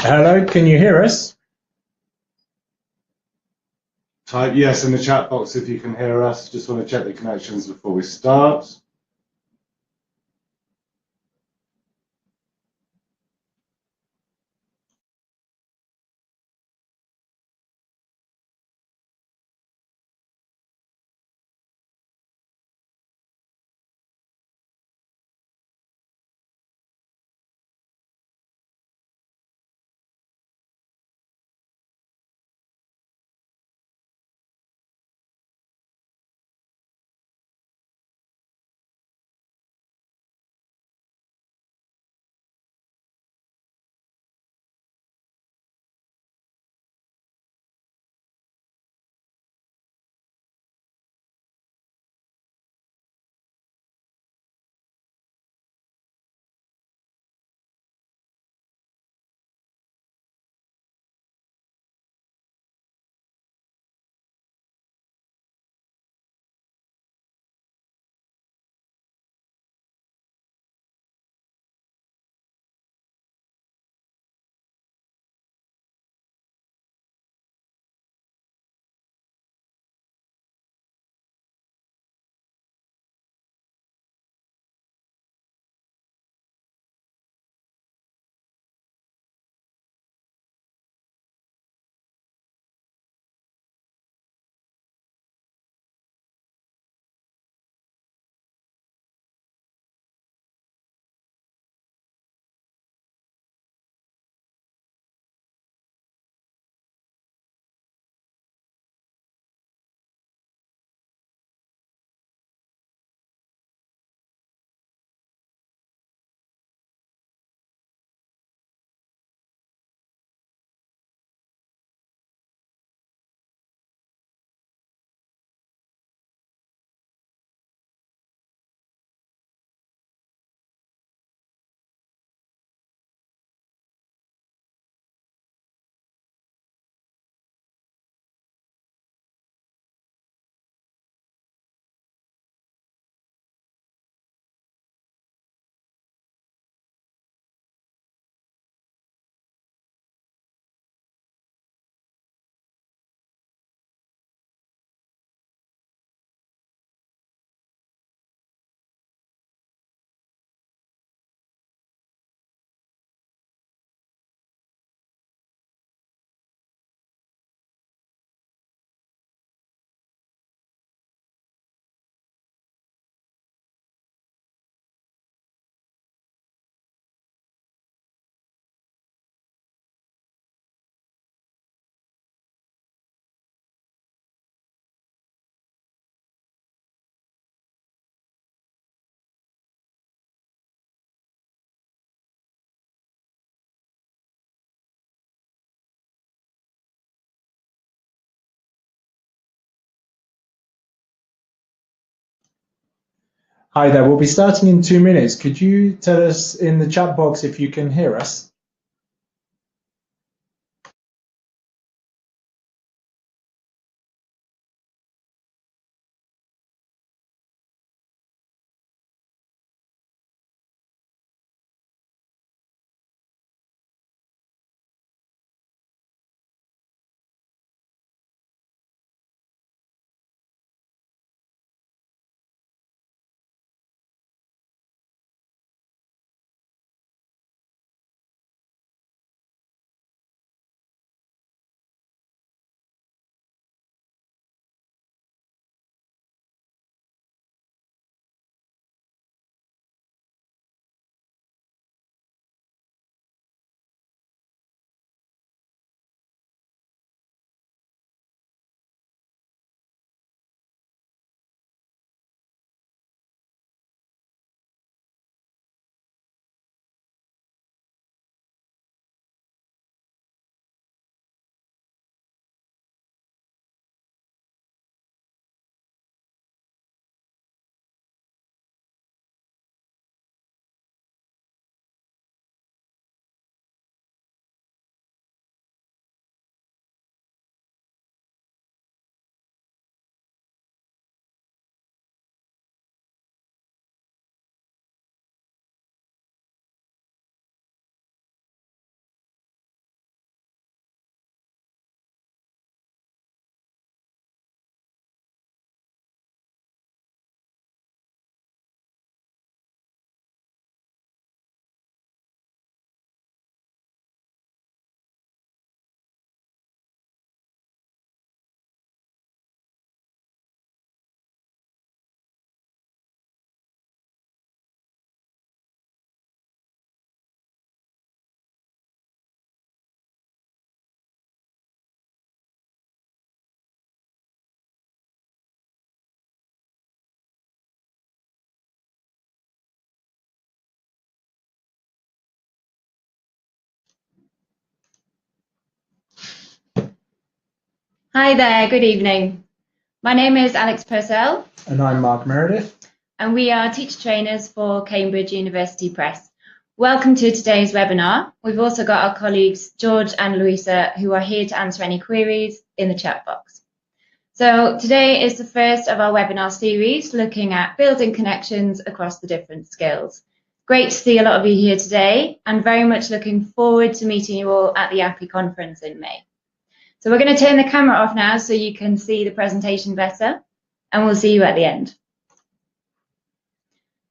Hello, can you hear us? Type yes in the chat box if you can hear us. Just want to check the connections before we start. Hi there, we'll be starting in 2 minutes. Could you tell us in the chat box if you can hear us? Hi there, good evening. My name is Alex Purcell. And I'm Mark Meredith. And we are teacher trainers for Cambridge University Press. Welcome to today's webinar. We've also got our colleagues George and Louisa who are here to answer any queries in the chat box. So today is the first of our webinar series looking at building connections across the different skills. Great to see a lot of you here today and very much looking forward to meeting you all at the APPI conference in May. So we're going to turn the camera off now so you can see the presentation better, and we'll see you at the end.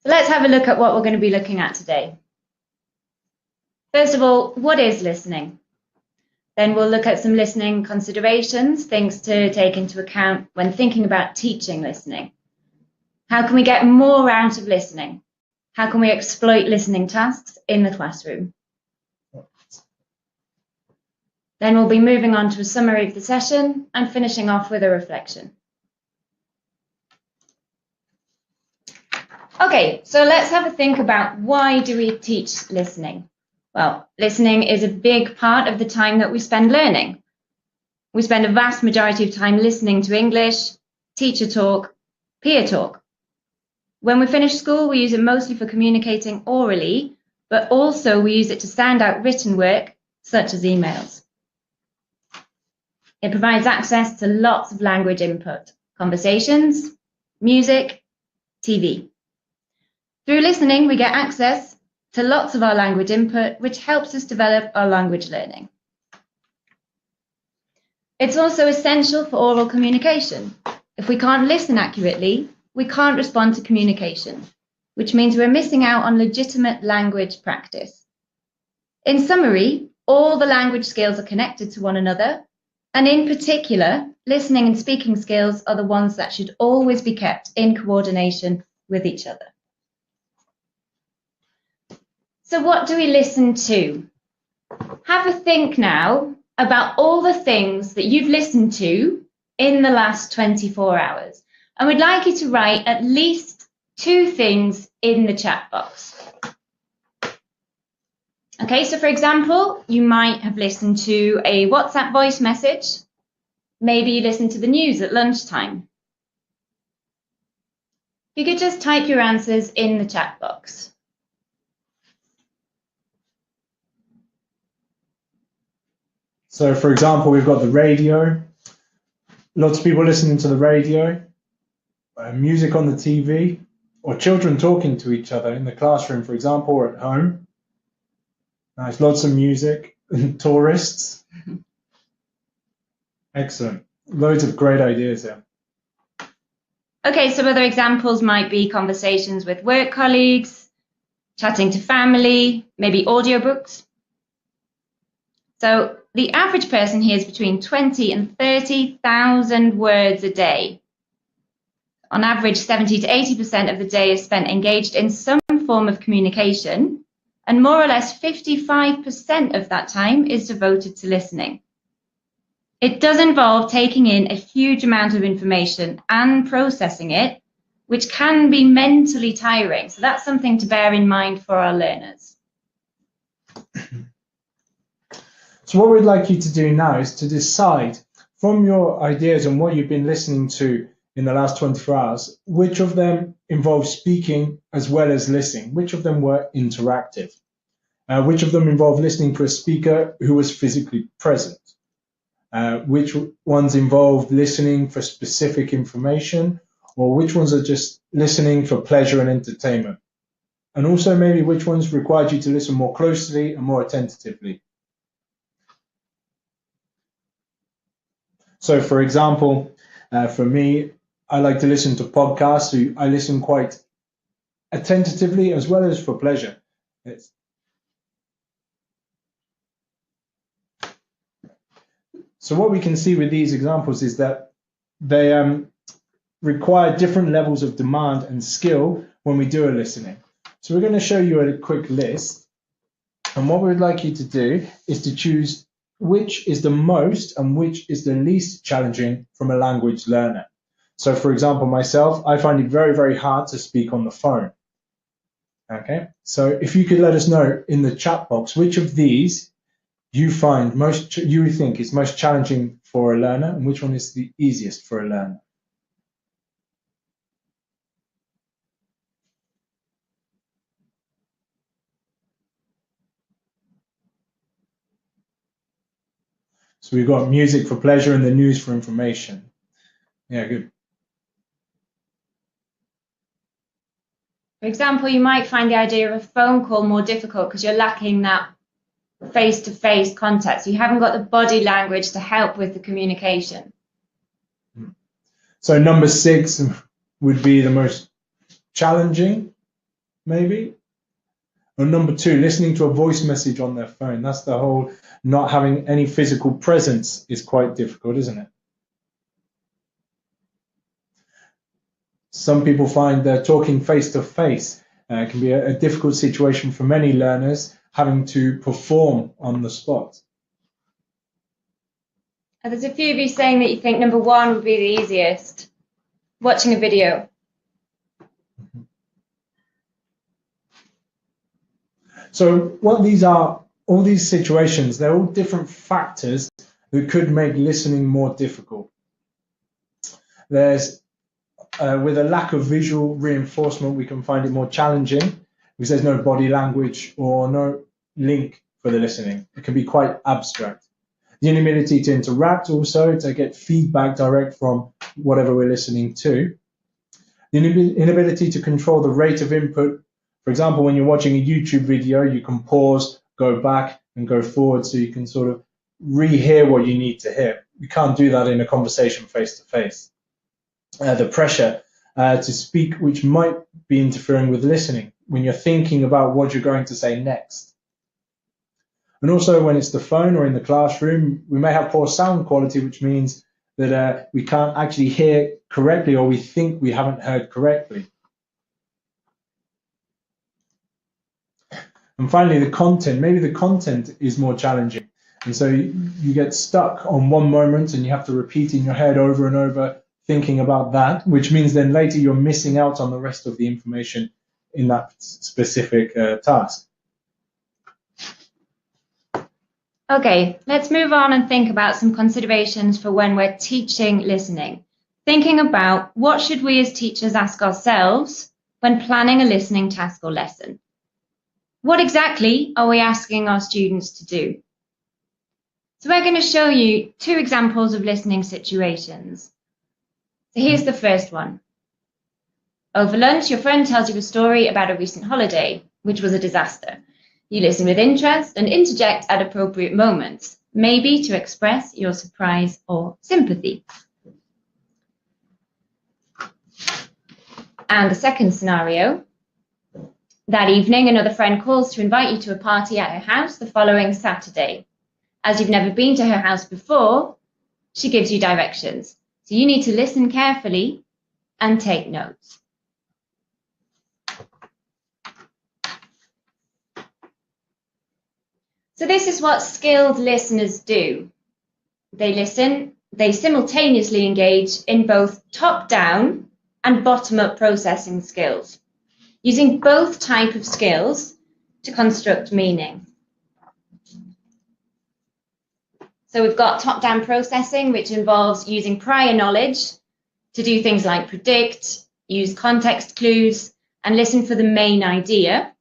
So let's have a look at what we're going to be looking at today. First of all, what is listening? Then we'll look at some listening considerations, things to take into account when thinking about teaching listening. How can we get more out of listening? How can we exploit listening tasks in the classroom? Then we'll be moving on to a summary of the session and finishing off with a reflection. Okay, so let's have a think about why do we teach listening? Well, listening is a big part of the time that we spend learning. We spend a vast majority of time listening to English, teacher talk, peer talk. When we finish school, we use it mostly for communicating orally, but also we use it to sound out written work, such as emails. It provides access to lots of language input, conversations, music, TV. Through listening, we get access to lots of our language input, which helps us develop our language learning. It's also essential for oral communication. If we can't listen accurately, we can't respond to communication, which means we're missing out on legitimate language practice. In summary, all the language skills are connected to one another, and in particular, listening and speaking skills are the ones that should always be kept in coordination with each other. So what do we listen to? Have a think now about all the things that you've listened to in the last 24 hours. And we'd like you to write at least 2 things in the chat box. Okay, so for example, you might have listened to a WhatsApp voice message. Maybe you listened to the news at lunchtime. You could just type your answers in the chat box. So for example, we've got the radio. Lots of people listening to the radio, music on the TV, or children talking to each other in the classroom, for example, or at home. Nice, lots of music, tourists. Excellent. Loads of great ideas here. Okay, some other examples might be conversations with work colleagues, chatting to family, maybe audiobooks. So the average person hears between 20 and 30,000 words a day. On average, 70 to 80% of the day is spent engaged in some form of communication, and more or less 55% of that time is devoted to listening. It does involve taking in a huge amount of information and processing it, which can be mentally tiring. So that's something to bear in mind for our learners. So what we'd like you to do now is to decide from your ideas and what you've been listening to in the last 24 hours, which of them involve speaking as well as listening, which of them were interactive, which of them involved listening for a speaker who was physically present, which ones involved listening for specific information, or which ones are just listening for pleasure and entertainment, and also maybe which ones required you to listen more closely and more attentively. So for example, for me, I like to listen to podcasts, so I listen quite attentively as well as for pleasure. So what we can see with these examples is that they require different levels of demand and skill when we do a listening. So we're going to show you a quick list. And what we would like you to do is to choose which is the most and which is the least challenging from a language learner. So for example, myself, I find it very, very hard to speak on the phone. Okay, so if you could let us know in the chat box which of these you find you think is most challenging for a learner, and which one is the easiest for a learner? So we've got music for pleasure and the news for information. Yeah, good. For example, you might find the idea of a phone call more difficult because you're lacking that face-to-face contact. So you haven't got the body language to help with the communication. So number 6 would be the most challenging, maybe. Or number 2, listening to a voice message on their phone. That's the whole not having any physical presence is quite difficult, isn't it? Some people find that talking face to face can be a difficult situation for many learners, having to perform on the spot. There's a few of you saying that you think number 1 would be the easiest, watching a video. So what these are, all these situations, they're all different factors that could make listening more difficult. There's with a lack of visual reinforcement, we can find it more challenging because there's no body language or no link for the listening. It can be quite abstract. The inability to interact also, to get feedback direct from whatever we're listening to. The inability to control the rate of input. For example, when you're watching a YouTube video, you can pause, go back and go forward so you can sort of rehear what you need to hear. You can't do that in a conversation face to face. The pressure to speak, which might be interfering with listening when you're thinking about what you're going to say next. And also when it's the phone or in the classroom, we may have poor sound quality, which means that we can't actually hear correctly, or we think we haven't heard correctly. And finally, the content. Maybe the content is more challenging. And so you get stuck on one moment and you have to repeat in your head over and over, thinking about that, which means then later you're missing out on the rest of the information in that specific task. Okay, let's move on and think about some considerations for when we're teaching listening. Thinking about what should we as teachers ask ourselves when planning a listening task or lesson. What exactly are we asking our students to do? So we're going to show you 2 examples of listening situations. So here's the first one. Over lunch, your friend tells you a story about a recent holiday, which was a disaster. You listen with interest and interject at appropriate moments, maybe to express your surprise or sympathy. And the second scenario, that evening, another friend calls to invite you to a party at her house the following Saturday. As you've never been to her house before, she gives you directions. So you need to listen carefully and take notes. So this is what skilled listeners do. They listen, they simultaneously engage in both top-down and bottom-up processing skills, using both types of skills to construct meaning. So we've got top-down processing, which involves using prior knowledge to do things like predict, use context clues, and listen for the main idea.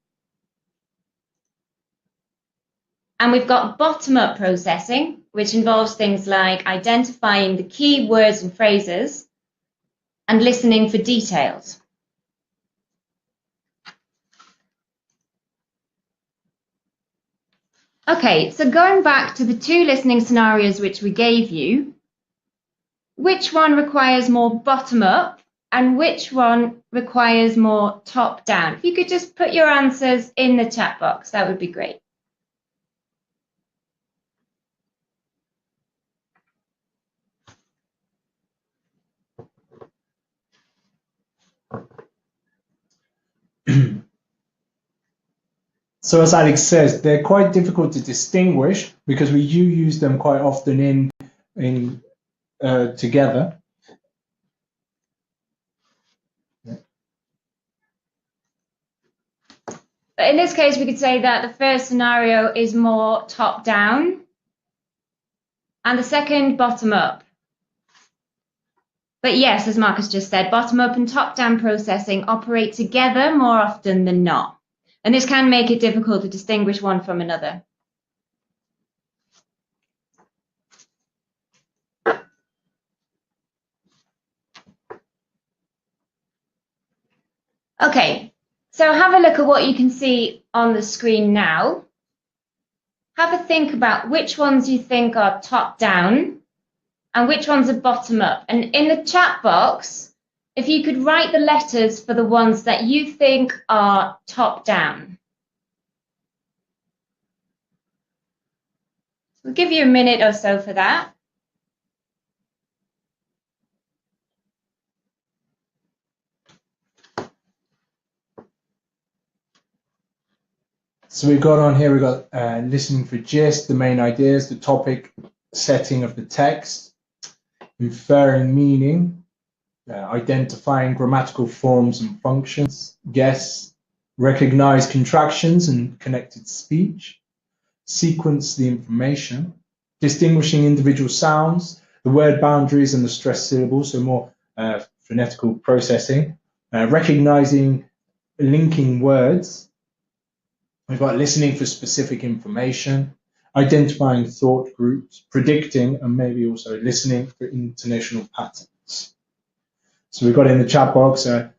And we've got bottom-up processing, which involves things like identifying the key words and phrases and listening for details. Okay, so going back to the 2 listening scenarios which we gave you, which one requires more bottom-up and which one requires more top-down? If you could just put your answers in the chat box, that would be great. So as Alex says, they're quite difficult to distinguish because we do use them quite often in together. But in this case, we could say that the first scenario is more top-down and the second bottom-up. But yes, as Marcus just said, bottom-up and top-down processing operate together more often than not. And this can make it difficult to distinguish one from another. Okay, so have a look at what you can see on the screen now. Have a think about which ones you think are top-down and which ones are bottom-up. And in the chat box, if you could write the letters for the ones that you think are top-down. We'll give you a minute or so for that. So we've got on here, we've got listening for gist, the main ideas, the topic, setting of the text, inferring meaning, identifying grammatical forms and functions, guess, recognize contractions and connected speech, sequence the information, distinguishing individual sounds, the word boundaries and the stressed syllables, so more phonetical processing, recognizing linking words. We've got listening for specific information, identifying thought groups, predicting, and maybe also listening for intonational patterns. So we've got in the chat box A,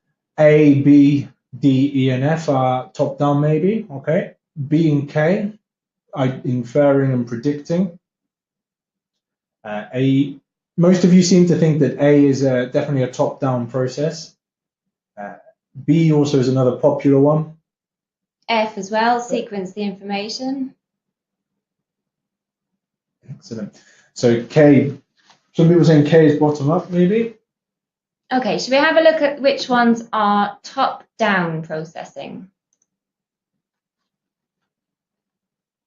B, D, E, and F are top down maybe, okay? B and K, inferring and predicting. Most of you seem to think that A is definitely a top down process. B also is another popular one. F as well, sequence the information. Excellent. So K, some people saying K is bottom up maybe. Okay, should we have a look at which ones are top-down processing?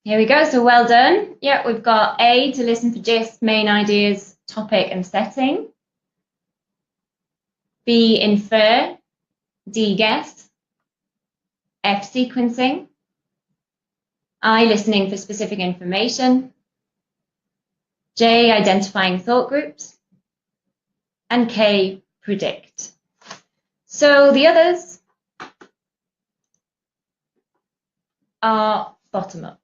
Here we go, so well done. Yeah, we've got A to listen for gist, main ideas, topic and setting. B, infer. D, guess. F, sequencing. I, listening for specific information. J, identifying thought groups. And K, predict. So the others are bottom up.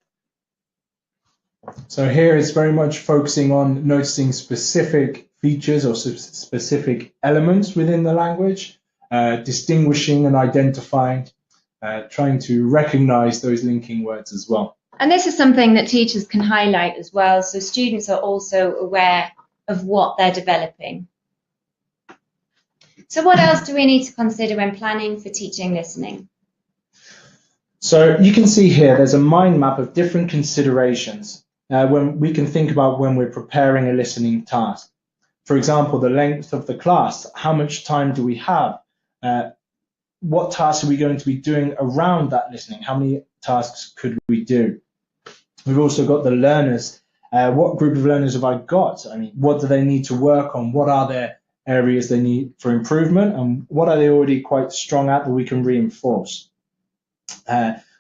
So here it's very much focusing on noticing specific features or specific elements within the language, distinguishing and identifying, trying to recognize those linking words as well. And this is something that teachers can highlight as well, so students are also aware of what they're developing. So what else do we need to consider when planning for teaching listening? So you can see here there's a mind map of different considerations when we can think about when we're preparing a listening task. For example, the length of the class, how much time do we have? What tasks are we going to be doing around that listening? How many tasks could we do? We've also got the learners. What group of learners have I got? I mean, what do they need to work on? What are their areas they need for improvement? And what are they already quite strong at that we can reinforce?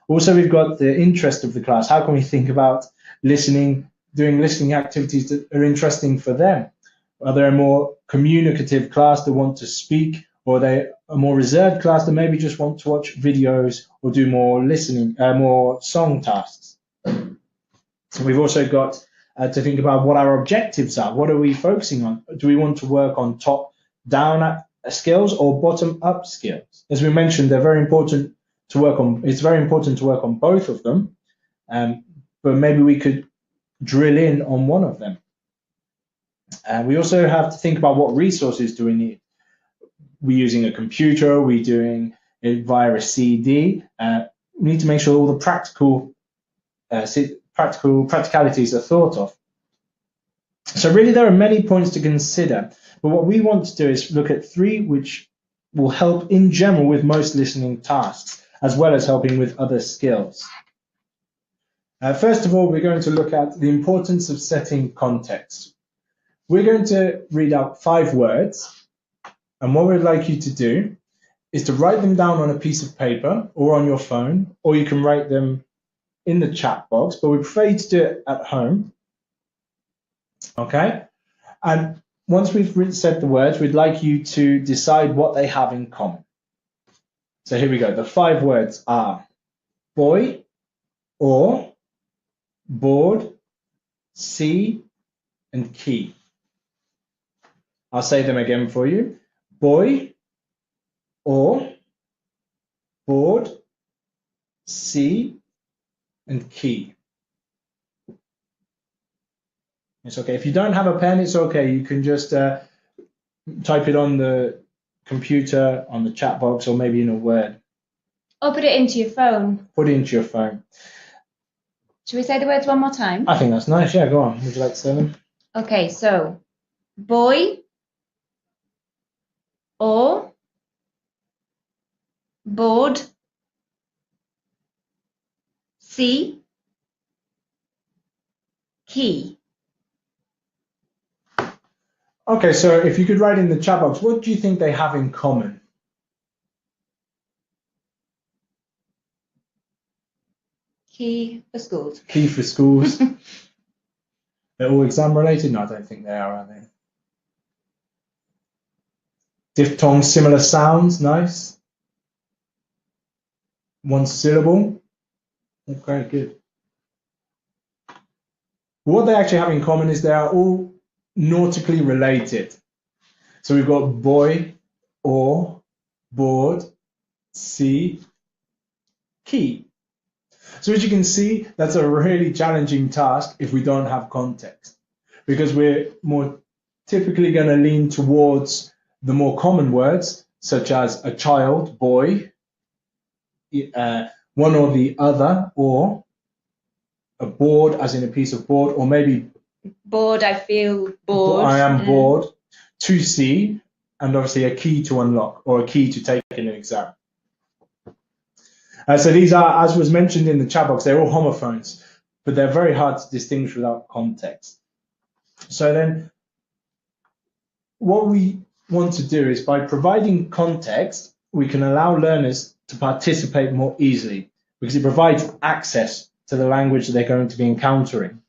Also, we've got the interest of the class. How can we think about listening, doing listening activities that are interesting for them? Are they a more communicative class that want to speak, or are they a more reserved class that maybe just want to watch videos or do more listening, more song tasks? So we've also got to think about what our objectives are. What are we focusing on? Do we want to work on top-down skills or bottom-up skills? As we mentioned, they're very important to work on. It's very important to work on both of them, but maybe we could drill in on one of them. We also have to think about what resources do we need. We're using a computer, are we doing it via a CD? We need to make sure all the practicalities are thought of. So really there are many points to consider, but what we want to do is look at three which will help in general with most listening tasks, as well as helping with other skills. First of all, we're going to look at the importance of setting context. We're going to read out 5 words, and what we'd like you to do is to write them down on a piece of paper or on your phone, or you can write them in the chat box, but we prefer you to do it at home. Okay? And once we've said the words, we'd like you to decide what they have in common. So here we go. The 5 words are boy, or, board, see, and key. I'll say them again for you. Boy, or, board, see, and key. It's okay. If you don't have a pen, it's okay. You can just type it on the computer, on the chat box, or maybe in a Word. Or put it into your phone. Put it into your phone. Should we say the words one more time? I think that's nice. Yeah, go on. Would you like to say them? Okay, so boy, or, board, see, key. Okay, so if you could write in the chat box, what do you think they have in common? Key for schools. Key for schools. They're all exam related? No, I don't think they are they? Diphthong, similar sounds, nice. One syllable. Okay, good. What they actually have in common is they are all nautically related. So we've got boy, or, board, see, key. So as you can see, that's a really challenging task if we don't have context, because we're more typically going to lean towards the more common words, such as a child, boy, one or the other, or a board, as in a piece of board, or maybe bored, I feel bored. I am bored, to see, and obviously a key to unlock, or a key to take in an exam. So these are, as was mentioned in the chat box, they're all homophones, but they're very hard to distinguish without context. So then what we want to do is, by providing context, we can allow learners to participate more easily, because it provides access to the language that they're going to be encountering.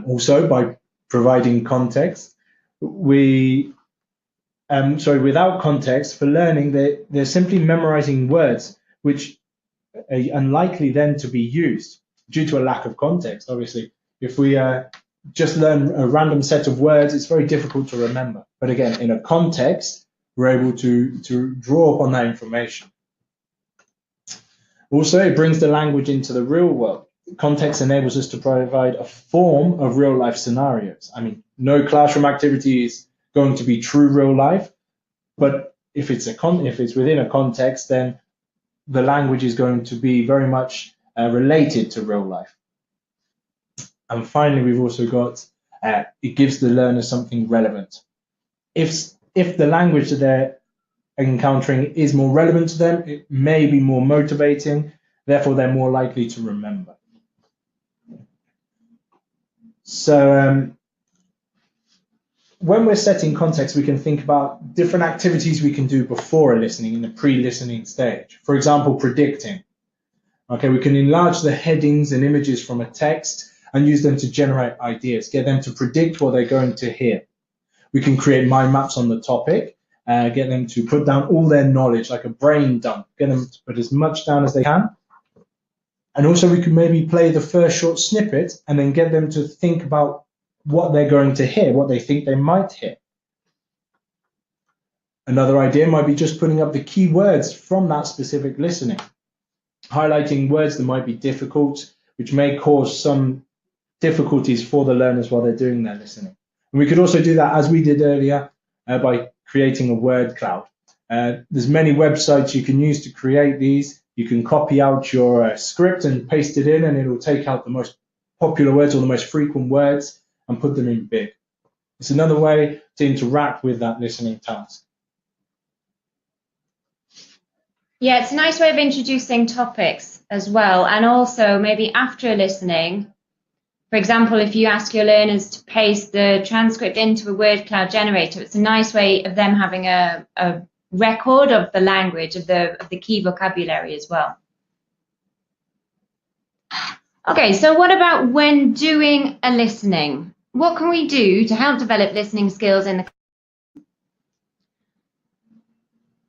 Also, by providing context, without context, for learning, they're simply memorizing words which are unlikely then to be used due to a lack of context. Obviously, if we just learn a random set of words, it's very difficult to remember. But again, in a context, we're able to draw upon that information. Also, it brings the language into the real world. Context enables us to provide a form of real life scenarios. I mean, no classroom activity is going to be true real life, but if it's within a context, then the language is going to be very much related to real life. And finally, we've also got it gives the learner something relevant. If the language that they're encountering is more relevant to them, it may be more motivating, therefore they're more likely to remember. So when we're setting context, we can think about different activities we can do before a listening, in the pre-listening stage. For example, predicting. Okay, we can enlarge the headings and images from a text and use them to generate ideas, get them to predict what they're going to hear. We can create mind maps on the topic, get them to put down all their knowledge, like a brain dump, get them to put as much down as they can. And also we could maybe play the first short snippet and then get them to think about what they're going to hear, what they think they might hear. Another idea might be just putting up the key words from that specific listening, highlighting words that might be difficult, which may cause some difficulties for the learners while they're doing their listening. And we could also do that, as we did earlier, by creating a word cloud. There's many websites you can use to create these. You can copy out your script and paste it in, and it will take out the most popular words or the most frequent words and put them in big. It's another way to interact with that listening task. Yeah, it's a nice way of introducing topics as well. And also maybe after listening, for example, if you ask your learners to paste the transcript into a word cloud generator, it's a nice way of them having a record of the language, of the key vocabulary as well. Okay, so what about when doing a listening? What can we do to help develop listening skills in the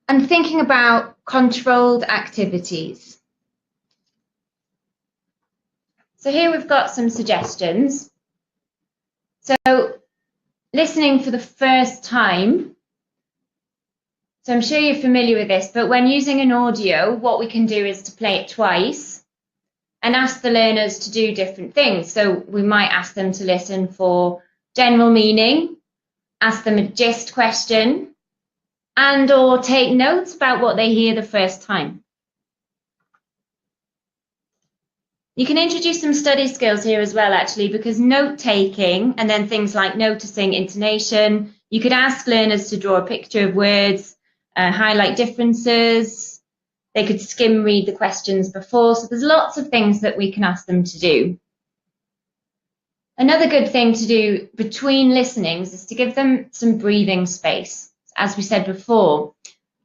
and thinking about controlled activities? So here we've got some suggestions. So listening for the first time. So I'm sure you're familiar with this, but when using an audio, what we can do is to play it twice and ask the learners to do different things. So we might ask them to listen for general meaning, ask them a gist question, and or take notes about what they hear the first time. You can introduce some study skills here as well, actually, because note taking and then things like noticing intonation, you could ask learners to draw a picture of words, highlight differences. They could skim read the questions before. So there's lots of things that we can ask them to do. Another good thing to do between listenings is to give them some breathing space. As we said before,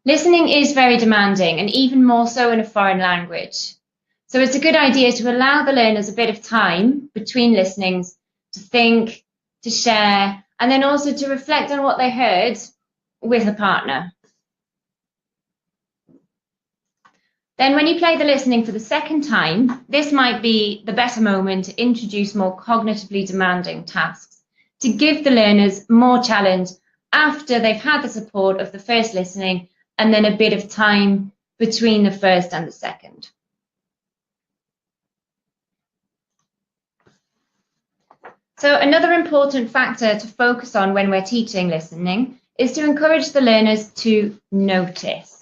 listening is very demanding, and even more so in a foreign language. So it's a good idea to allow the learners a bit of time between listenings to think, to share, and then also to reflect on what they heard with a partner. Then when you play the listening for the second time, this might be the better moment to introduce more cognitively demanding tasks, to give the learners more challenge after they've had the support of the first listening and then a bit of time between the first and the second. So another important factor to focus on when we're teaching listening is to encourage the learners to notice.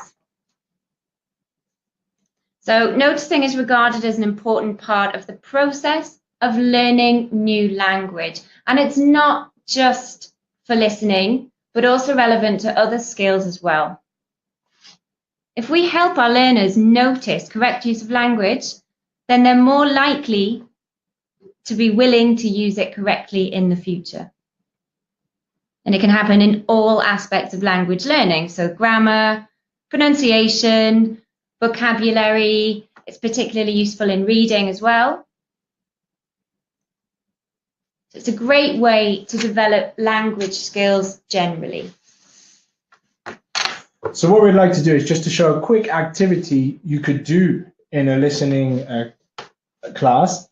So noticing is regarded as an important part of the process of learning new language. And it's not just for listening, but also relevant to other skills as well. If we help our learners notice correct use of language, then they're more likely to be willing to use it correctly in the future. And it can happen in all aspects of language learning. So grammar, pronunciation, vocabulary. It's particularly useful in reading as well. So it's a great way to develop language skills generally. So what we'd like to do is just to show a quick activity you could do in a listening class,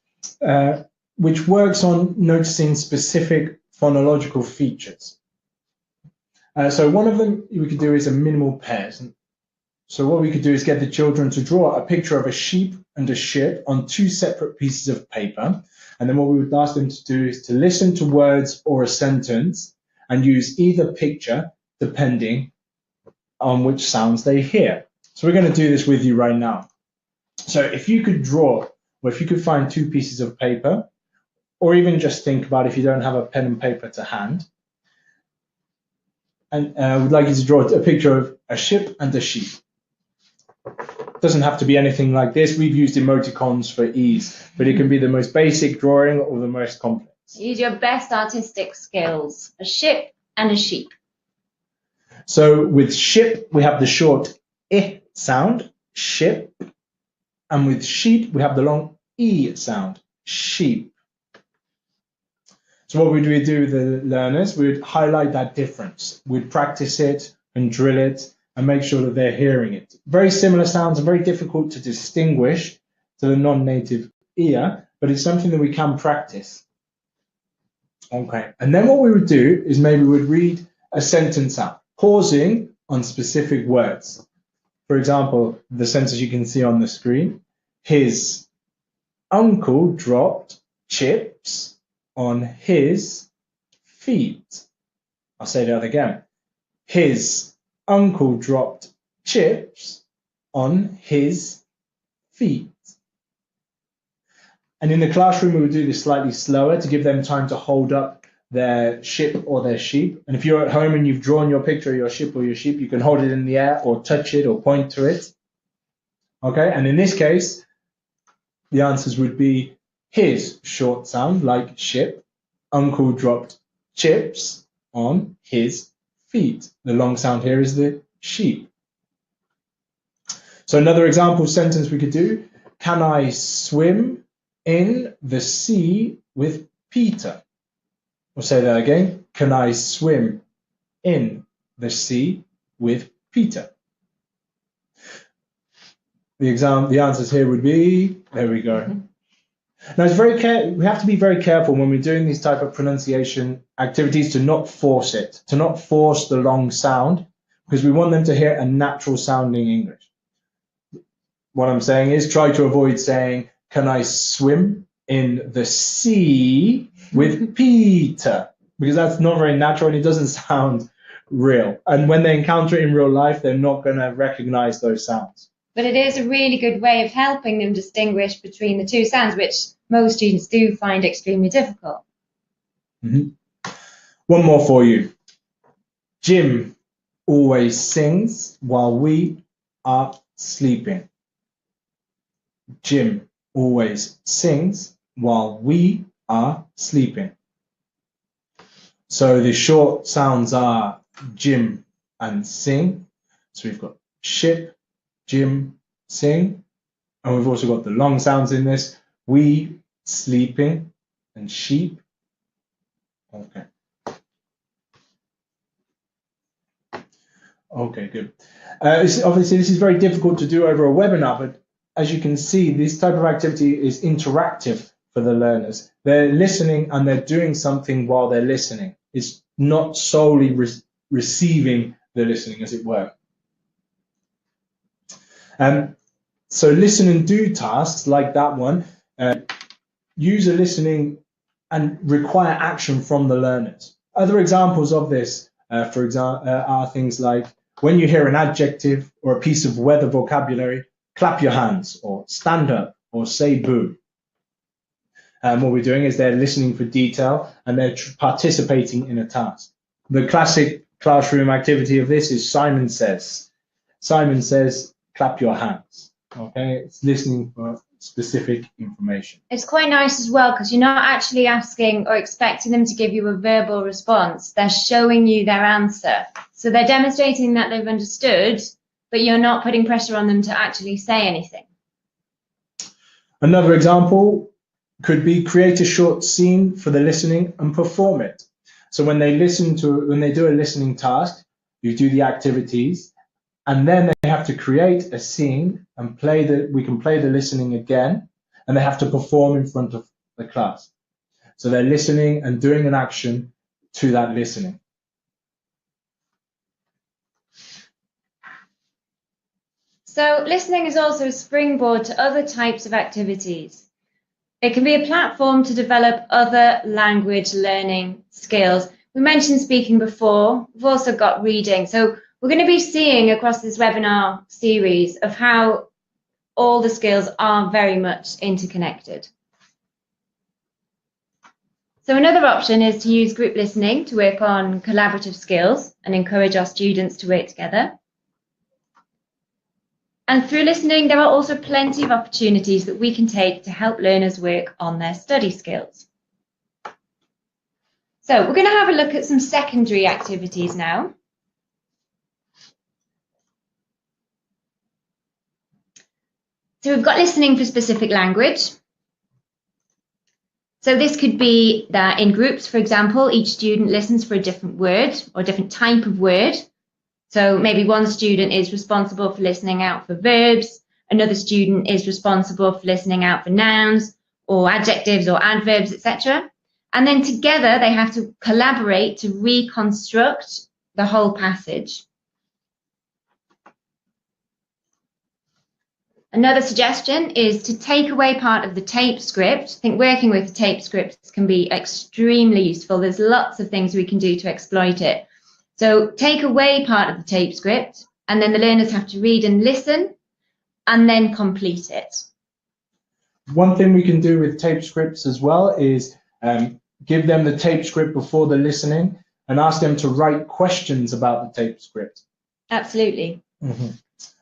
which works on noticing specific phonological features. So one of them we could do is a minimal pairs. So what we could do is get the children to draw a picture of a sheep and a ship on two separate pieces of paper. And then what we would ask them to do is to listen to words or a sentence and use either picture depending on which sounds they hear. So we're going to do this with you right now. So if you could draw, or if you could find two pieces of paper, or even just think about if you don't have a pen and paper to hand, and we'd like you to draw a picture of a ship and a sheep. Doesn't have to be anything like this. We've used emoticons for ease, but it can be the most basic drawing or the most complex. Use your best artistic skills. A ship and a sheep. So with ship, we have the short I sound, ship. And with sheep, we have the long E sound, sheep. So what would we do with the learners? We would highlight that difference. We'd practice it and drill it and make sure that they're hearing it. Very similar sounds are very difficult to distinguish to the non-native ear, but it's something that we can practice. Okay, and then what we would do is maybe we'd read a sentence out, pausing on specific words. For example, the sentence you can see on the screen, his uncle dropped chips on his feet. I'll say that again. His uncle dropped chips on his feet. And in the classroom, we would do this slightly slower to give them time to hold up their ship or their sheep. And if you're at home and you've drawn your picture of your ship or your sheep, you can hold it in the air or touch it or point to it. Okay, and in this case, the answers would be his short sound, like ship. Uncle dropped chips on his feet. The long sound here is the sheep. So another example sentence we could do, can I swim in the sea with Peter? We'll say that again. Can I swim in the sea with Peter? The answers here would be, there we go. Now we have to be very careful when we're doing these type of pronunciation activities to not force it, to not force the long sound, because we want them to hear a natural sounding English. What I'm saying is try to avoid saying, can I swim in the sea with Peter? Because that's not very natural and it doesn't sound real. And when they encounter it in real life, they're not going to recognize those sounds. But it is a really good way of helping them distinguish between the two sounds, which most students do find extremely difficult. One more for you. Jim always sings while we are sleeping. Jim always sings while we are sleeping. So the short sounds are Jim and sing. So we've got ship, Jim, sing. And we've also got the long sounds in this. We, sleeping, and sheep. Okay. Okay, good. Obviously, this is very difficult to do over a webinar, but as you can see, this type of activity is interactive for the learners. They're listening and they're doing something while they're listening. It's not solely receiving the listening, as it were. So listen and do tasks like that one, use a listening and require action from the learners. Other examples of this, for example, are things like when you hear an adjective or a piece of weather vocabulary, clap your hands or stand up or say boo. What we're doing is they're listening for detail and they're participating in a task. The classic classroom activity of this is Simon says. Simon says, clap your hands. Okay, it's listening for specific information. It's quite nice as well because you're not actually asking or expecting them to give you a verbal response. They're showing you their answer. So they're demonstrating that they've understood, but you're not putting pressure on them to actually say anything. Another example could be create a short scene for the listening and perform it. So when they do a listening task, you do the activities, and then they have to create a scene and we can play the listening again, and they have to perform in front of the class. So they're listening and doing an action to that listening. So listening is also a springboard to other types of activities. It can be a platform to develop other language learning skills. We mentioned speaking before. We've also got reading. So we're going to be seeing across this webinar series of how all the skills are very much interconnected. So another option is to use group listening to work on collaborative skills and encourage our students to work together. And through listening, there are also plenty of opportunities that we can take to help learners work on their study skills. So we're going to have a look at some secondary activities now. So we've got listening for specific language. So this could be that in groups, for example, each student listens for a different word or a different type of word. So maybe one student is responsible for listening out for verbs, another student is responsible for listening out for nouns or adjectives or adverbs, etc. And then together they have to collaborate to reconstruct the whole passage. Another suggestion is to take away part of the tape script. I think working with the tape scripts can be extremely useful. There's lots of things we can do to exploit it. So take away part of the tape script, and then the learners have to read and listen, and then complete it. One thing we can do with tape scripts as well is give them the tape script before the listening and ask them to write questions about the tape script. Absolutely. Mm-hmm.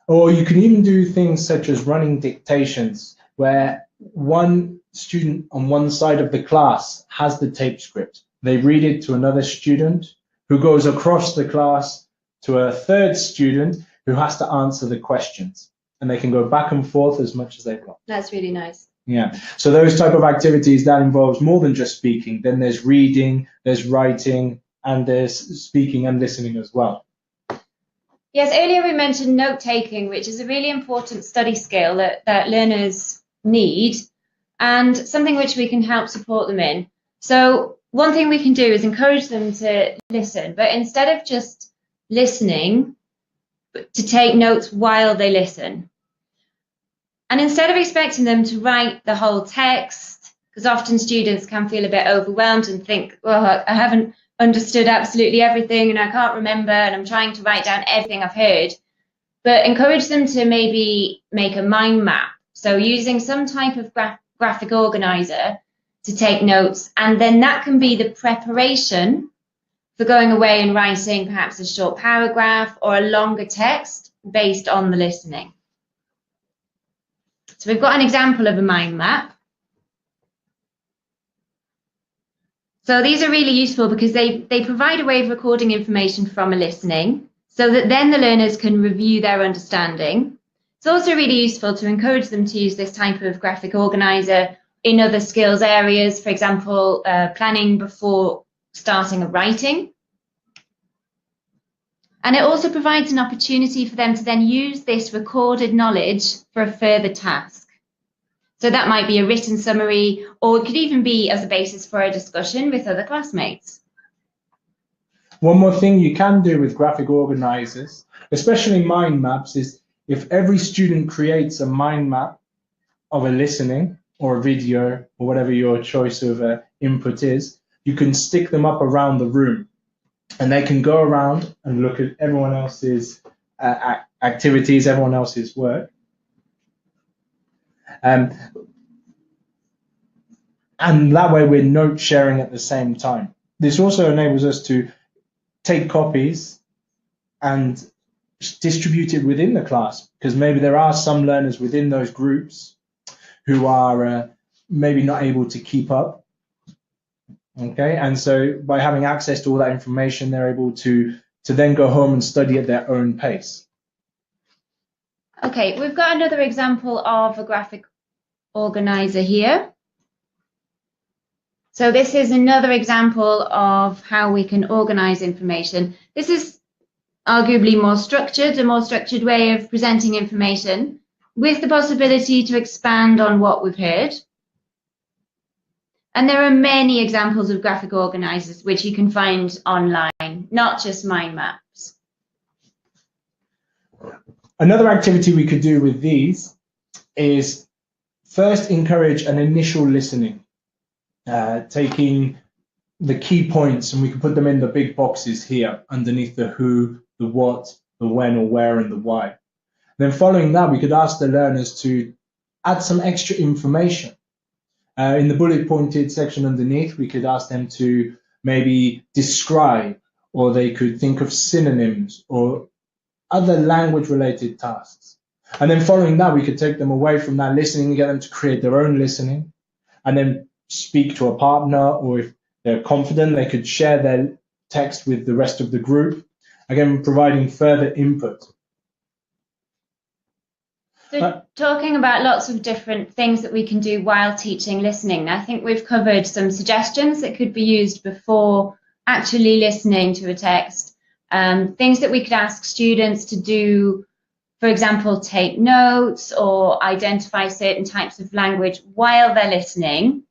Or you can even do things such as running dictations, where one student on one side of the class has the tape script. They read it to another student who goes across the class to a third student who has to answer the questions. and they can go back and forth as much as they want. That's really nice. Yeah. So those type of activities, that involves more than just speaking. Then there's reading, there's writing, and there's speaking and listening as well. Yes, earlier we mentioned note taking, which is a really important study skill that learners need, and something which we can help support them in. So one thing we can do is encourage them to listen, but instead of just listening, to take notes while they listen. And instead of expecting them to write the whole text, because often students can feel a bit overwhelmed and think, well, I haven't understood absolutely everything and I can't remember and I'm trying to write down everything I've heard, but encourage them to maybe make a mind map. So using some type of graphic organizer to take notes, and then that can be the preparation for going away and writing perhaps a short paragraph or a longer text based on the listening. So we've got an example of a mind map. So these are really useful because they provide a way of recording information from a listening so that then the learners can review their understanding. It's also really useful to encourage them to use this type of graphic organizer in other skills areas, for example, planning before starting a writing. And it also provides an opportunity for them to then use this recorded knowledge for a further task. So that might be a written summary, or it could even be as a basis for a discussion with other classmates. One more thing you can do with graphic organizers, especially mind maps, is if every student creates a mind map of a listening or a video or whatever your choice of input is, you can stick them up around the room. And they can go around and look at everyone else's activities, everyone else's work. And that way we're note sharing at the same time. This also enables us to take copies and distribute it within the class, because maybe there are some learners within those groups who are maybe not able to keep up. Okay, and so by having access to all that information, they're able to then go home and study at their own pace. Okay, we've got another example of a graphic organizer here. So this is another example of how we can organize information. This is arguably a more structured way of presenting information with the possibility to expand on what we've heard. And there are many examples of graphic organizers which you can find online, not just mind maps. Another activity we could do with these is first encourage an initial listening, taking the key points, and we can put them in the big boxes here underneath the who, the what, the when or where, and the why. Then following that, we could ask the learners to add some extra information. In the bullet pointed section underneath, we could ask them to maybe describe, or they could think of synonyms or other language related tasks. And then following that, we could take them away from that listening and get them to create their own listening, and then speak to a partner, or if they're confident, they could share their text with the rest of the group, again, providing further input. So talking about lots of different things that we can do while teaching listening, I think we've covered some suggestions that could be used before actually listening to a text, things that we could ask students to do, for example, take notes or identify certain types of language while they're listening.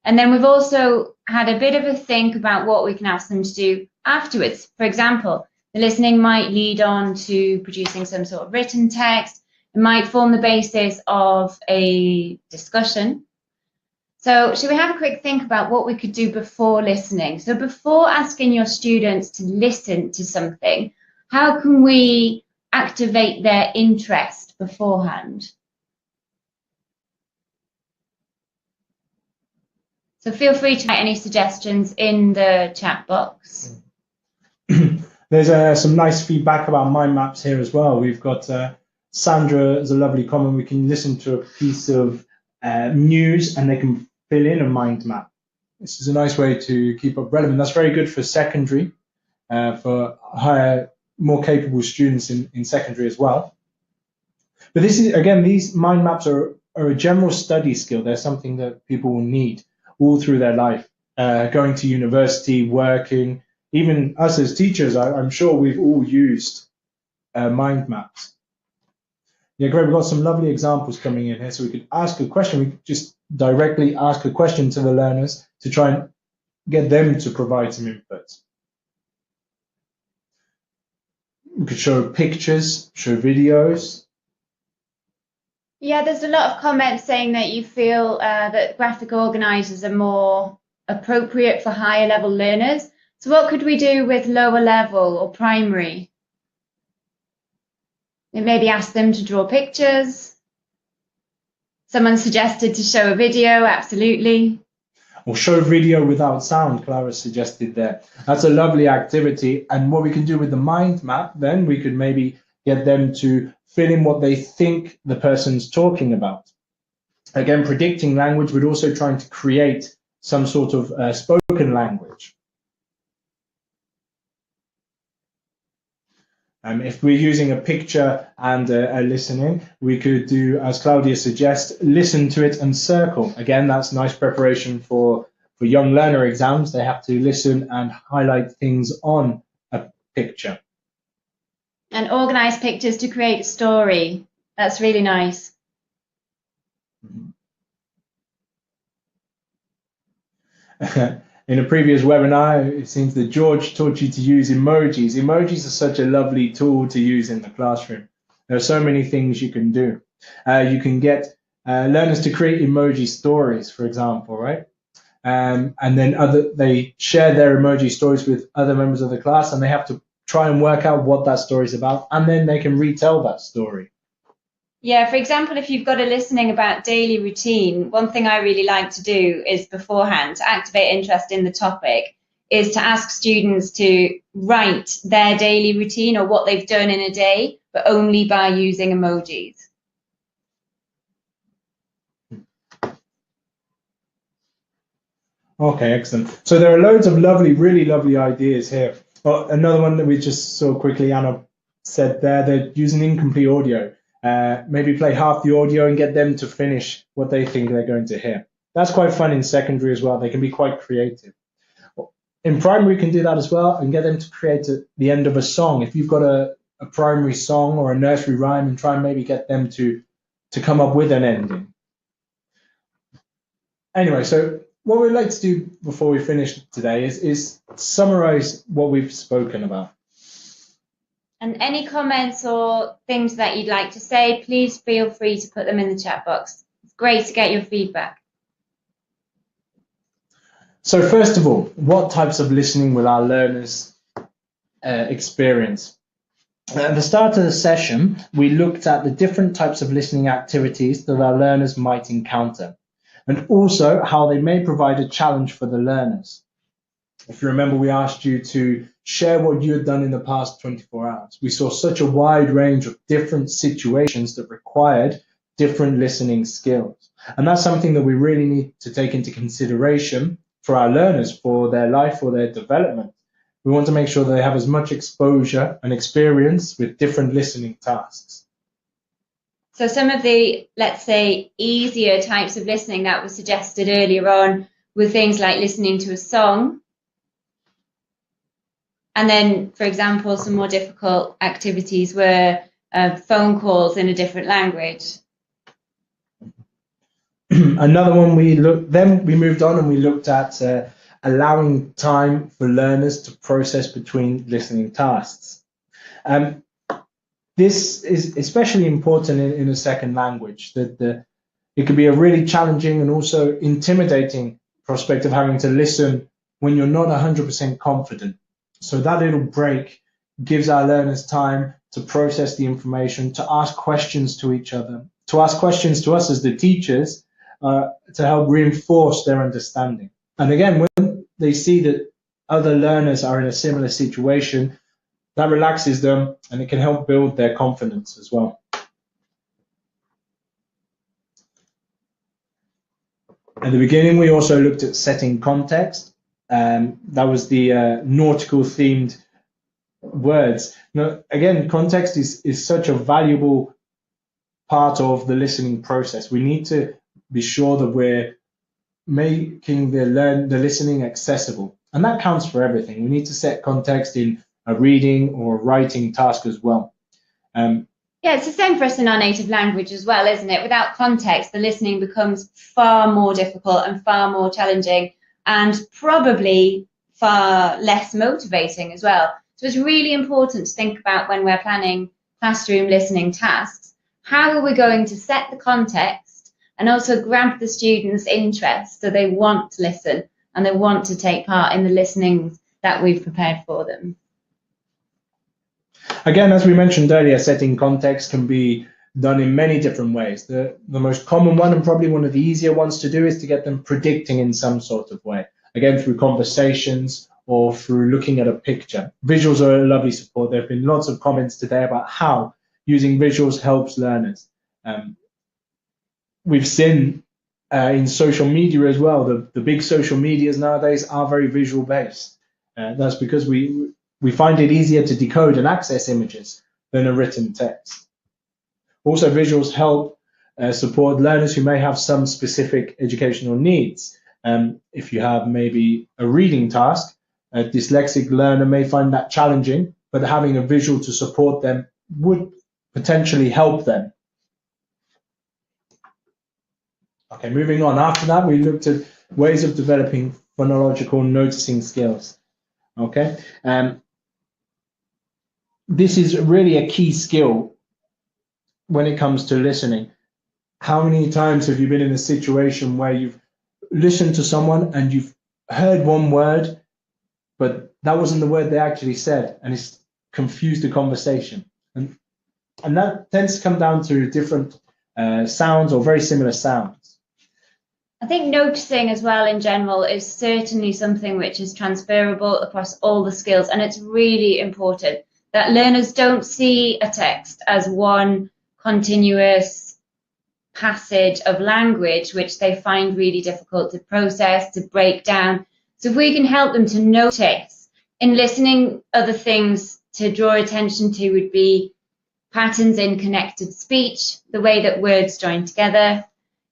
And then we've also had a bit of a think about what we can ask them to do afterwards. For example, the listening might lead on to producing some sort of written text. It might form the basis of a discussion. So should we have a quick think about what we could do before listening? So before asking your students to listen to something, how can we activate their interest beforehand? So feel free to write any suggestions in the chat box. There's some nice feedback about mind maps here as well. We've got Sandra as a lovely comment. We can listen to a piece of news and they can fill in a mind map. This is a nice way to keep up relevant. That's very good for secondary, for higher, more capable students in secondary as well. But this is, again, these mind maps are a general study skill. They're something that people will need all through their life, going to university, working, even us as teachers. I'm sure we've all used mind maps. Yeah, great. We've got some lovely examples coming in here. So we could ask a question. We could just directly ask a question to the learners to try and get them to provide some input. We could show pictures, show videos. Yeah, there's a lot of comments saying that you feel that graphic organisers are more appropriate for higher level learners. So what could we do with lower level or primary? Maybe ask them to draw pictures. Someone suggested to show a video, absolutely. Or show video without sound, Clara suggested there. That's a lovely activity. And what we can do with the mind map, then we could maybe get them to fill in what they think the person's talking about. Again, predicting language, but also trying to create some sort of spoken language. If we're using a picture and a listening, we could do, as Claudia suggests, listen to it and circle. Again, that's nice preparation for young learner exams. They have to listen and highlight things on a picture. And organize pictures to create a story. That's really nice. In a previous webinar, it seems that George taught you to use emojis. Emojis are such a lovely tool to use in the classroom. There are so many things you can do. You can get learners to create emoji stories, for example, right? And then they share their emoji stories with other members of the class, and they have to try and work out what that story is about, and then they can retell that story. Yeah, for example, if you've got a listening about daily routine, one thing I really like to do is beforehand, to activate interest in the topic, is to ask students to write their daily routine or what they've done in a day, but only by using emojis. Okay, excellent. So there are loads of lovely, really lovely ideas here. Well, another one that we just saw quickly, Anna said there, they're using incomplete audio. Maybe play half the audio and get them to finish what they think they're going to hear. That's quite fun in secondary as well. They can be quite creative. In primary, you can do that as well and get them to create the end of a song. If you've got a primary song or a nursery rhyme, and try and maybe get them to come up with an ending. Anyway, so what we'd like to do before we finish today is summarize what we've spoken about. And any comments or things that you'd like to say, please feel free to put them in the chat box. It's great to get your feedback. So first of all, what types of listening will our learners experience? At the start of the session, we looked at the different types of listening activities that our learners might encounter, and also how they may provide a challenge for the learners. If you remember, we asked you to share what you had done in the past 24 hours. We saw such a wide range of different situations that required different listening skills. And that's something that we really need to take into consideration for our learners, for their life, for their development. We want to make sure that they have as much exposure and experience with different listening tasks. So some of the, let's say, easier types of listening that was suggested earlier on were things like listening to a song. And then, for example, some more difficult activities were phone calls in a different language. Another one we moved on and we looked at allowing time for learners to process between listening tasks. This is especially important in a second language, that it can be a really challenging and also intimidating prospect of having to listen when you're not 100% confident. So that little break gives our learners time to process the information, to ask questions to each other, to ask questions to us as the teachers, to help reinforce their understanding. And again, when they see that other learners are in a similar situation, that relaxes them and it can help build their confidence as well. At the beginning, we also looked at setting context. That was the nautical themed words. Now, again, context is such a valuable part of the listening process. We need to be sure that we're making the listening accessible, and that counts for everything. We need to set context in a reading or writing task as well. Yeah, it's the same for us in our native language as well, isn't it? Without context, the listening becomes far more difficult and far more challenging, and probably far less motivating as well. So it's really important to think about, when we're planning classroom listening tasks, how are we going to set the context and also grab the students' interest so they want to listen and they want to take part in the listening that we've prepared for them. Again, as we mentioned earlier, setting context can be done in many different ways. The most common one, and probably one of the easier ones to do, is to get them predicting in some sort of way. Again, through conversations or through looking at a picture. Visuals are a lovely support. There have been lots of comments today about how using visuals helps learners. We've seen in social media as well, the big social medias nowadays are very visual based. That's because we find it easier to decode and access images than a written text. Also, visuals help support learners who may have some specific educational needs. If you have maybe a reading task, a dyslexic learner may find that challenging, but having a visual to support them would potentially help them. Okay, moving on. After that, we looked at ways of developing phonological noticing skills. Okay, this is really a key skill when it comes to listening. How many times have you been in a situation where you've listened to someone and you've heard one word, but that wasn't the word they actually said, and it's confused the conversation? And that tends to come down to different sounds or very similar sounds. I think noticing as well in general is certainly something which is transferable across all the skills, and it's really important that learners don't see a text as one continuous passage of language which they find really difficult to process, to break down. So if we can help them to notice, in listening, other things to draw attention to would be patterns in connected speech, the way that words join together.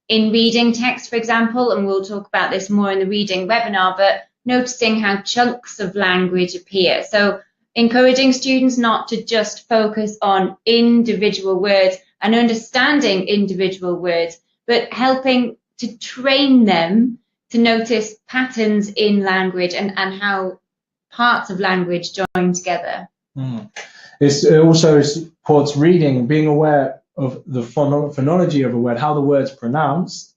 In reading text, for example, and we'll talk about this more in the reading webinar, but noticing how chunks of language appear. So encouraging students not to just focus on individual words and understanding individual words, but helping to train them to notice patterns in language and how parts of language join together. It also supports reading, being aware of the phonology of a word, how the word's pronounced,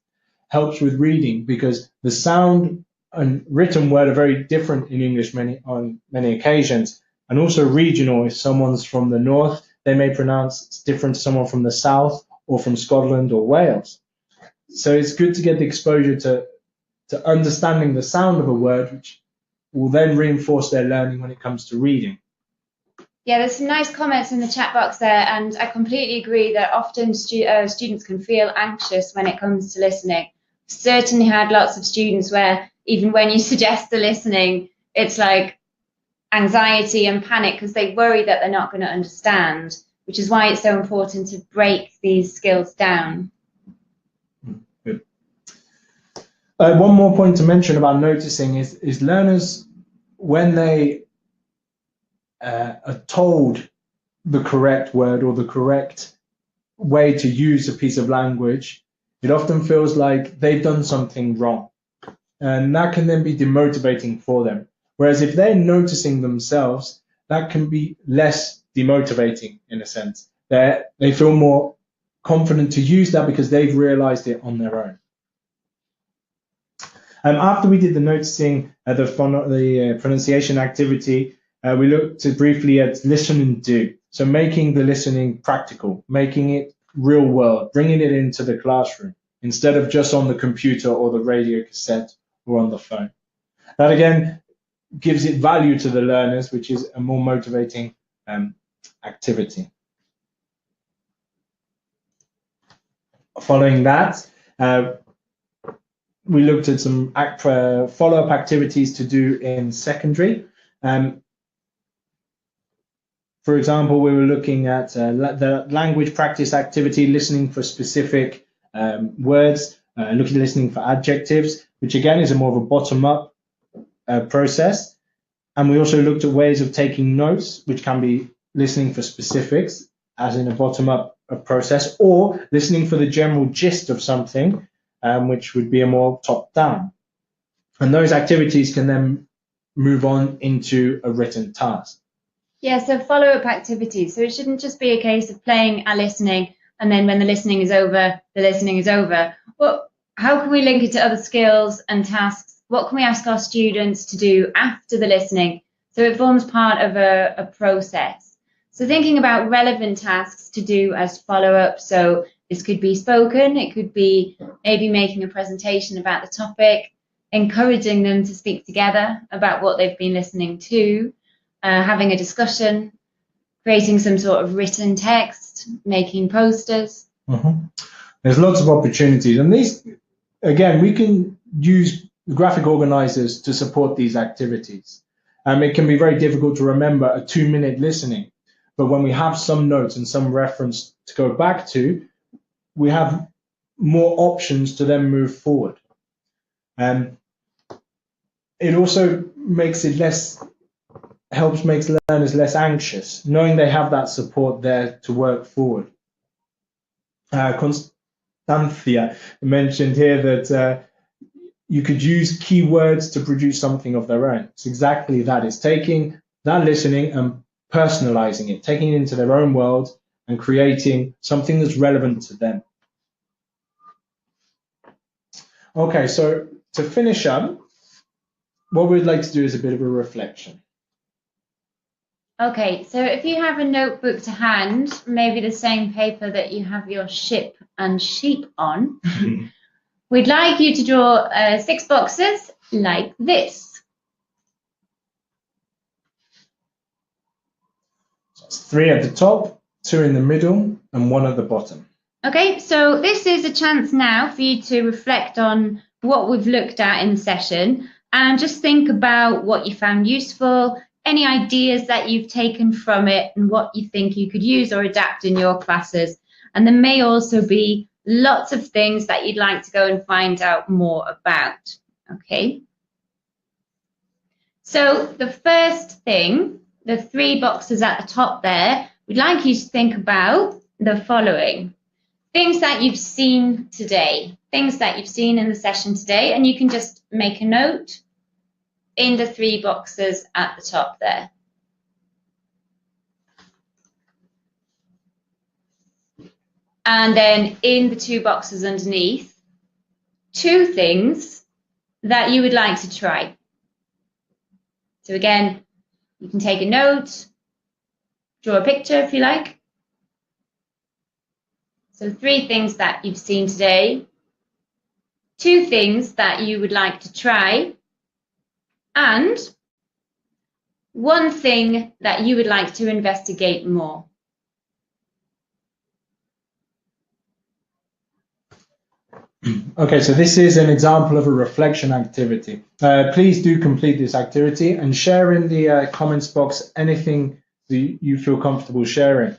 helps with reading, because the sound and written word are very different in English on many occasions, and also regional. If someone's from the north, they may pronounce it's different to someone from the south or from Scotland or Wales. So it's good to get the exposure to understanding the sound of a word, which will then reinforce their learning when it comes to reading. Yeah, there's some nice comments in the chat box there, and I completely agree that often students can feel anxious when it comes to listening. Certainly had lots of students where even when you suggest the listening, it's like anxiety and panic because they worry that they're not going to understand, which is why it's so important to break these skills down. Good. One more point to mention about noticing is learners, when they are told the correct word or the correct way to use a piece of language, it often feels like they've done something wrong. And that can then be demotivating for them. Whereas if they're noticing themselves, that can be less demotivating in a sense. They feel more confident to use that because they've realized it on their own. After we did the noticing, the pronunciation activity, we looked briefly at listen and do. So making the listening practical, making it real world, bringing it into the classroom instead of just on the computer or the radio cassette or on the phone. That again gives it value to the learners, which is a more motivating activity. Following that, we looked at some follow-up activities to do in secondary. For example, we were looking at the language practice activity, listening for specific words, listening for adjectives, which again is a more of a bottom-up process. And we also looked at ways of taking notes, which can be listening for specifics, as in a bottom-up process, or listening for the general gist of something, which would be a more top-down. And those activities can then move on into a written task. Yeah, so follow-up activities. So it shouldn't just be a case of playing and listening, and then when the listening is over, the listening is over. Well, how can we link it to other skills and tasks? What can we ask our students to do after the listening? So it forms part of a process. So thinking about relevant tasks to do as follow-up. So this could be spoken, it could be maybe making a presentation about the topic, encouraging them to speak together about what they've been listening to, having a discussion, creating some sort of written text, making posters. Mm-hmm. There's lots of opportunities. And these, again, we can use graphic organizers to support these activities. It can be very difficult to remember a 2-minute listening. But when we have some notes and some reference to go back to, we have more options to then move forward. It also makes learners less anxious, knowing they have that support there to work forward. Constantia mentioned here that you could use keywords to produce something of their own. It's exactly that. It's taking that listening and personalizing it, taking it into their own world and creating something that's relevant to them. Okay, so to finish up, what we'd like to do is a bit of a reflection. Okay, so if you have a notebook to hand, maybe the same paper that you have your ship and sheep on, we'd like you to draw 6 boxes like this. So it's 3 at the top, 2 in the middle, and 1 at the bottom. Okay, so this is a chance now for you to reflect on what we've looked at in the session and just think about what you found useful, any ideas that you've taken from it and what you think you could use or adapt in your classes. And there may also be lots of things that you'd like to go and find out more about. Okay. So the first thing, the 3 boxes at the top there, we'd like you to think about the following. Things that you've seen today, things that you've seen in the session today, and you can just make a note in the 3 boxes at the top there. And then in the 2 boxes underneath, 2 things that you would like to try. So again, you can take a note, draw a picture if you like. So 3 things that you've seen today, 2 things that you would like to try, and 1 thing that you would like to investigate more. Okay, so this is an example of a reflection activity. Please do complete this activity and share in the comments box anything that you feel comfortable sharing.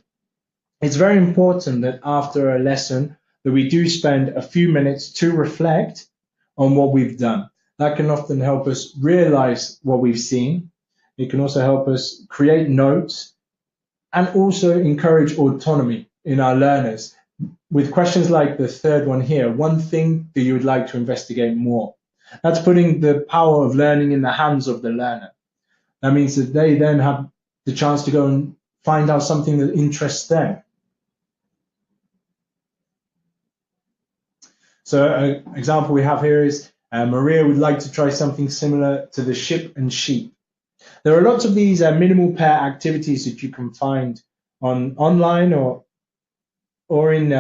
It's very important that after a lesson that we do spend a few minutes to reflect on what we've done. That can often help us realize what we've seen. It can also help us create notes and also encourage autonomy in our learners. With questions like the third one here, 1 thing that you would like to investigate more. That's putting the power of learning in the hands of the learner. That means that they then have the chance to go and find out something that interests them. So an example we have here is Maria would like to try something similar to the ship and sheep. There are lots of these minimal pair activities that you can find online or in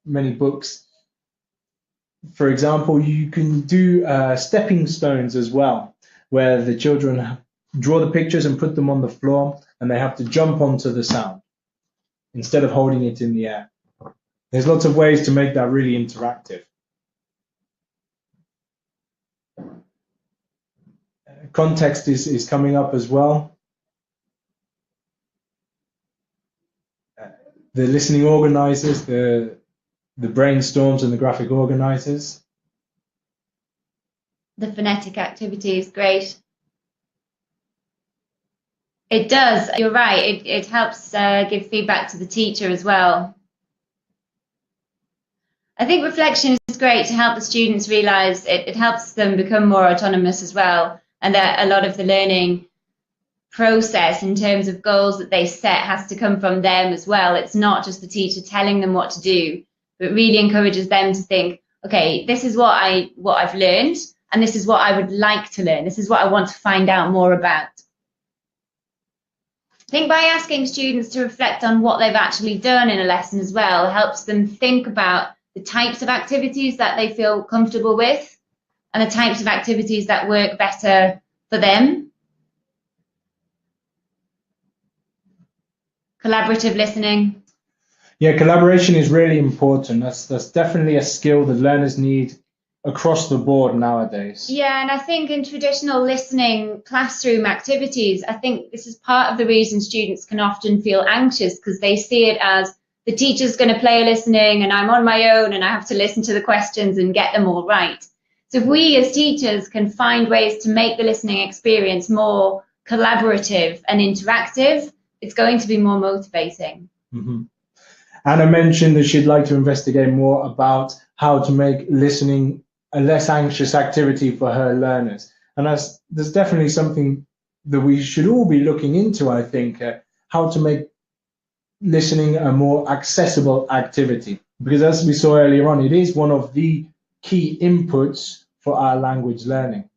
many books. For example, you can do stepping stones as well, where the children draw the pictures and put them on the floor, and they have to jump onto the sound instead of holding it in the air. There's lots of ways to make that really interactive. Context is coming up as well. the listening organizers, the brainstorms and the graphic organizers. The phonetic activity is great. It does, you're right, it helps give feedback to the teacher as well. I think reflection is great to help the students realise it helps them become more autonomous as well, and that a lot of the learning process in terms of goals that they set has to come from them as well. It's not just the teacher telling them what to do, but really encourages them to think, okay, this is what I've learned, and this is what I would like to learn. This is what I want to find out more about. I think by asking students to reflect on what they've actually done in a lesson as well helps them think about the types of activities that they feel comfortable with and the types of activities that work better for them. Collaborative listening. Yeah, collaboration is really important. That's definitely a skill that learners need across the board nowadays. Yeah, and I think in traditional listening classroom activities, I think this is part of the reason students can often feel anxious, because they see it as the teacher's going to play a listening and I'm on my own and I have to listen to the questions and get them all right. So if we as teachers can find ways to make the listening experience more collaborative and interactive, it's going to be more motivating. Mm-hmm. Anna mentioned that she'd like to investigate more about how to make listening a less anxious activity for her learners. And there's definitely something that we should all be looking into, I think, how to make listening a more accessible activity. Because as we saw earlier on, it is one of the key inputs for our language learning.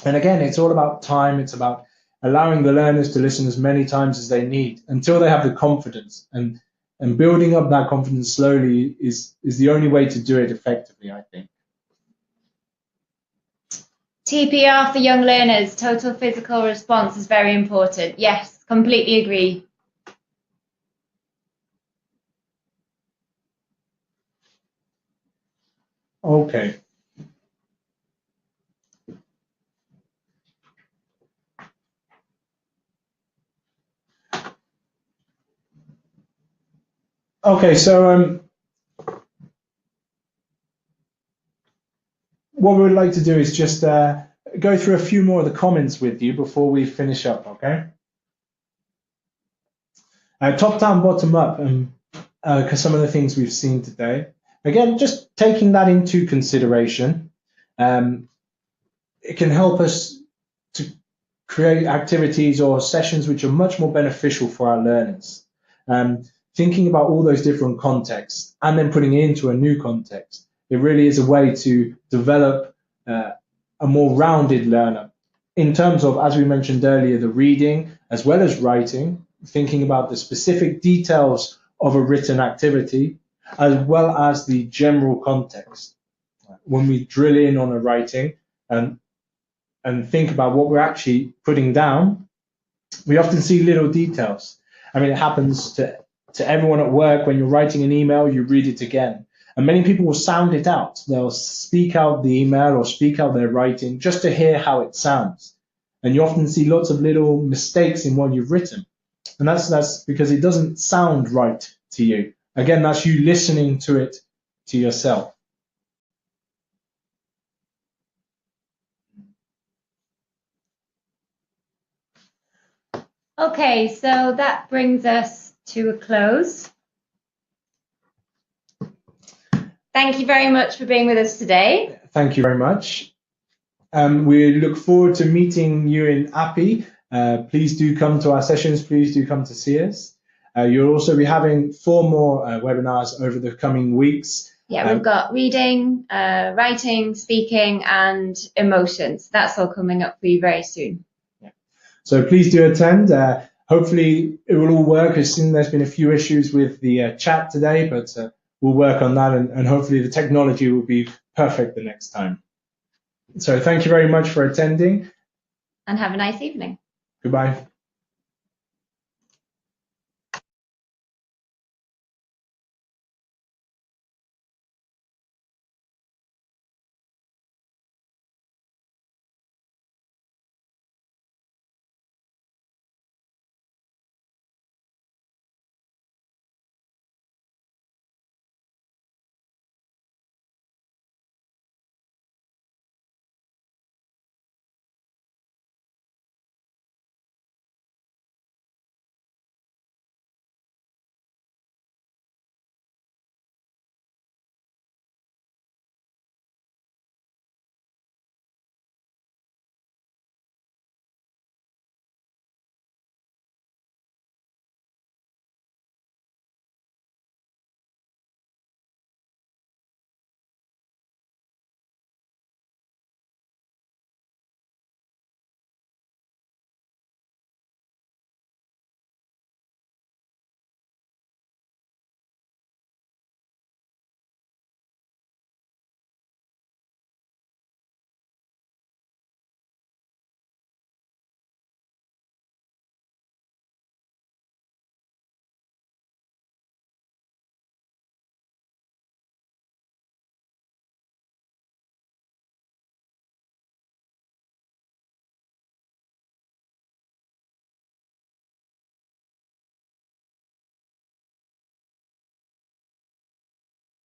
And again, it's all about time. It's about allowing the learners to listen as many times as they need until they have the confidence. And building up that confidence slowly is the only way to do it effectively, I think. TPR for young learners, total physical response, is very important. Yes, completely agree. Okay. Okay, so what we would like to do is just go through a few more of the comments with you before we finish up, okay? Top down, bottom up, because some of the things we've seen today. Again, just taking that into consideration, it can help us to create activities or sessions which are much more beneficial for our learners. Thinking about all those different contexts and then putting it into a new context, it really is a way to develop a more rounded learner in terms of, as we mentioned earlier, the reading as well as writing, thinking about the specific details of a written activity as well as the general context. When we drill in on a writing and think about what we're actually putting down, we often see little details. I mean, it happens to everyone at work. When you're writing an email, you read it again. And many people will sound it out. They'll speak out the email or speak out their writing just to hear how it sounds. And you often see lots of little mistakes in what you've written. And that's because it doesn't sound right to you. Again, that's you listening to it to yourself. Okay, so that brings us to a close. Thank you very much for being with us today. Thank you very much. We look forward to meeting you in APPI. Please do come to our sessions. Please do come to see us. You'll also be having 4 more webinars over the coming weeks. Yeah, we've got reading, writing, speaking, and emotions. That's all coming up for you very soon. Yeah. So please do attend. Hopefully it will all work. I've seen there's been a few issues with the chat today, but we'll work on that, and hopefully the technology will be perfect the next time. So thank you very much for attending. And have a nice evening. Goodbye.